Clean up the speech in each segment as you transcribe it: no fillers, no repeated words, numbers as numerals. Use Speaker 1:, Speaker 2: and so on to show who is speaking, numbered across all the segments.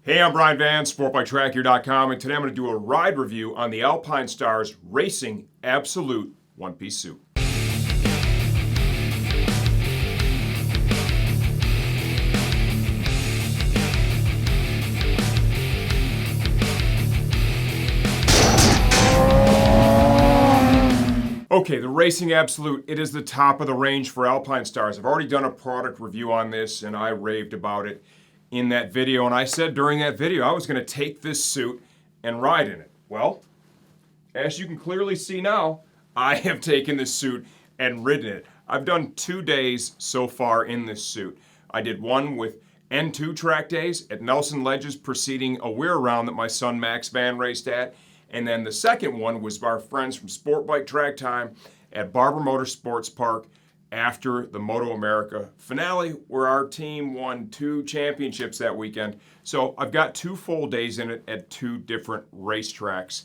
Speaker 1: Hey, I'm Brian Van, SportbikeTrackGear.com, and today I'm going to do a ride review on the Alpinestars Racing Absolute one-piece suit. Okay, the Racing Absolute, it is the top of the range for Alpinestars. I've already done a product review on this, and I raved about it in that video, and I said during that video I was going to take this suit and ride in it. Well, as you can clearly see now, I have taken this suit and ridden it. I've done 2 days so far in this suit. I did one with N2 track days at Nelson Ledges preceding a weir round that my son Max Van raced at, and then the second one was our friends from Sportbike Track Time at Barber Motorsports Park after the Moto America finale, where our team won 2 championships that weekend. So I've got 2 full days in it at 2 different racetracks.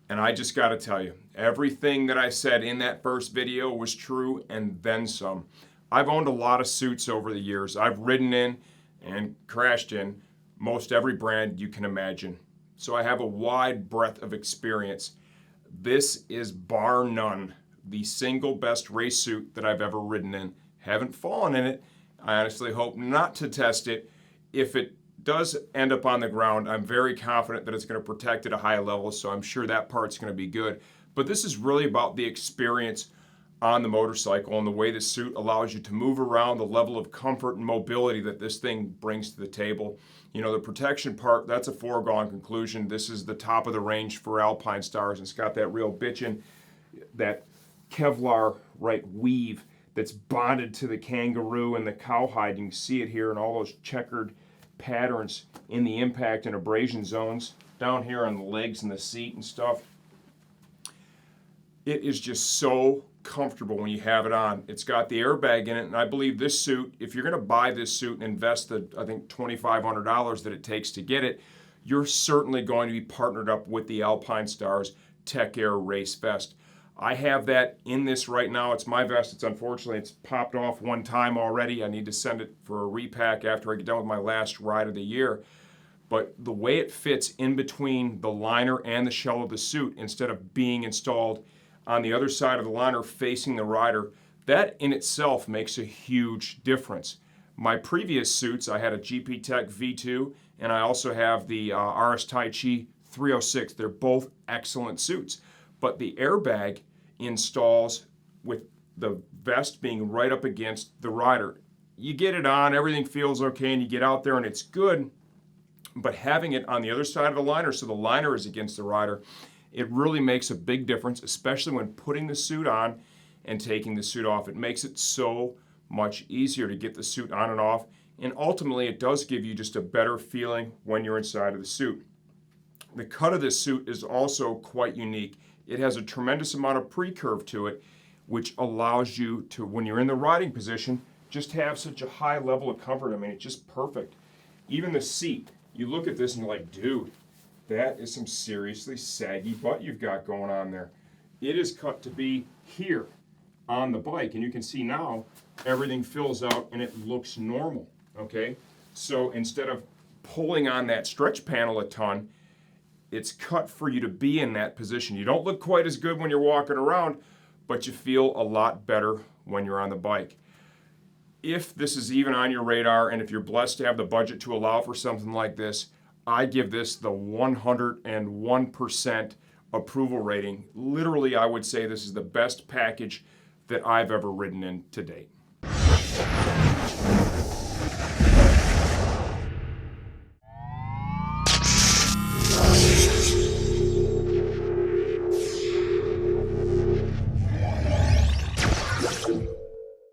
Speaker 1: And I just got to tell you, everything that I said in that first video was true and then some. I've owned a lot of suits over the years. I've ridden in and crashed in most every brand you can imagine. So I have a wide breadth of experience. This is bar none the single best race suit that I've ever ridden in. Haven't fallen in it. I honestly hope not to test it. If it does end up on the ground, I'm very confident that it's going to protect at a high level, so I'm sure that part's going to be good. But this is really about the experience on the motorcycle and the way the suit allows you to move around, the level of comfort and mobility that this thing brings to the table. You know, the protection part, that's a foregone conclusion. This is the top of the range for Alpinestars, and it's got that real bitchin', that Kevlar weave that's bonded to the kangaroo and the cowhide. You can see it here in all those checkered patterns in the impact and abrasion zones down here on the legs and the seat and stuff. It is just so comfortable when you have it on. It's got the airbag in it, and I believe this suit, if you're going to buy this suit and invest the, I think, $2,500 that it takes to get it, you're certainly going to be partnered up with the Alpinestars Tech-Air Race Vest. I have that in this right now. It's my vest. It's popped off one time already. I need to send it for a repack after I get done with my last ride of the year. But the way it fits in between the liner and the shell of the suit, instead of being installed on the other side of the liner facing the rider, that in itself makes a huge difference. My previous suits, I had a GP Tech V2, and I also have the RS Tai Chi 306. They're both excellent suits. But the airbag installs with the vest being right up against the rider. You get it on, everything feels okay, and you get out there and it's good. But having it on the other side of the liner, so the liner is against the rider, it really makes a big difference, especially when putting the suit on and taking the suit off. It makes it so much easier to get the suit on and off, and ultimately it does give you just a better feeling when you're inside of the suit. The cut of this suit is also quite unique. It has a tremendous amount of pre-curve to it, which allows you to, when you're in the riding position, just have such a high level of comfort. I mean, it's just perfect. Even the seat, you look at this and you're like, dude, that is some seriously saggy butt you've got going on there. It is cut to be here on the bike, and you can see now everything fills out and it looks normal, okay? So instead of pulling on that stretch panel a ton, it's cut for you to be in that position. You don't look quite as good when you're walking around, but you feel a lot better when you're on the bike. If this is even on your radar, and if you're blessed to have the budget to allow for something like this, I give this the 101% approval rating. Literally, I would say this is the best package that I've ever ridden in to date.